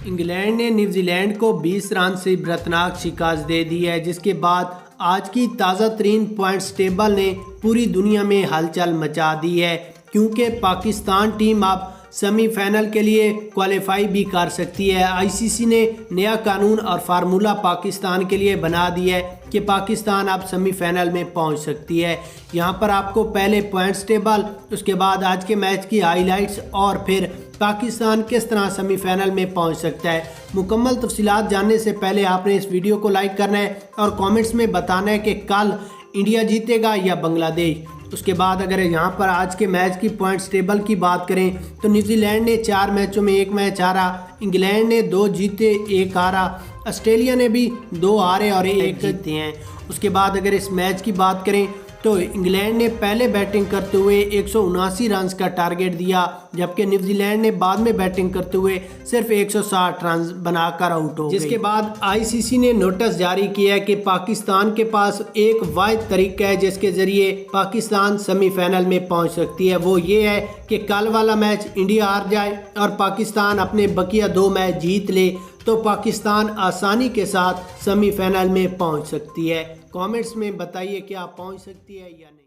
England نے New Zealand کو 20 رن سے عبرتناک شکست دے دی ہے، جس کے بعد آج کی تازہ ترین پوائنٹس ٹیبل نے پوری دنیا میں ہلچل مچا دی ہے، کیونکہ پاکستان ٹیم اب سیمی فائنل کے لیے کوالیفائی بھی کر سکتی ہے۔ آئی سی سی نے نیا قانون اور فارمولہ پاکستان کے لیے بنا دیا ہے کہ پاکستان اب سیمی فائنل میں پہنچ سکتی ہے۔ یہاں پر آپ کو پہلے پوائنٹس ٹیبل، اس کے بعد آج کے میچ کی ہائی لائٹس اور پھر پاکستان کس طرح سیمی فائنل میں پہنچ سکتا ہے، مکمل تفصیلات جاننے سے پہلے آپ نے اس ویڈیو کو لائک کرنا ہے اور کامنٹس میں بتانا ہے کہ کل انڈیا جیتے گا یا بنگلہ دیش۔ اس کے بعد اگر یہاں پر آج کے میچ کی پوائنٹس ٹیبل کی بات کریں تو نیوزی لینڈ نے 4 میچوں میں 1 میچ ہارا، انگلینڈ نے 2 جیتے 1 ہارا، آسٹریلیا نے بھی 2 ہارے اور 1 جیتے ہیں۔ اس کے بعد اگر اس میچ کی بات کریں تو انگلینڈ نے پہلے بیٹنگ کرتے ہوئے 179 رنز کا ٹارگٹ دیا، جبکہ نیوزی لینڈ نے بعد میں بیٹنگ کرتے ہوئے صرف 160 رنز بنا کر آؤٹ ہو گئے۔ جس کے بعد آئی سی سی نے نوٹس جاری کیا ہے کہ پاکستان کے پاس ایک واحد طریقہ ہے جس کے ذریعے پاکستان سیمی فائنل میں پہنچ سکتی ہے، وہ یہ ہے کہ کل والا میچ انڈیا ہار جائے اور پاکستان اپنے بقیہ 2 میچ جیت لے تو پاکستان آسانی کے ساتھ سیمی فائنل میں پہنچ سکتی ہے۔ کامنٹس میں بتائیے کہ آپ پہنچ سکتی ہے یا نہیں۔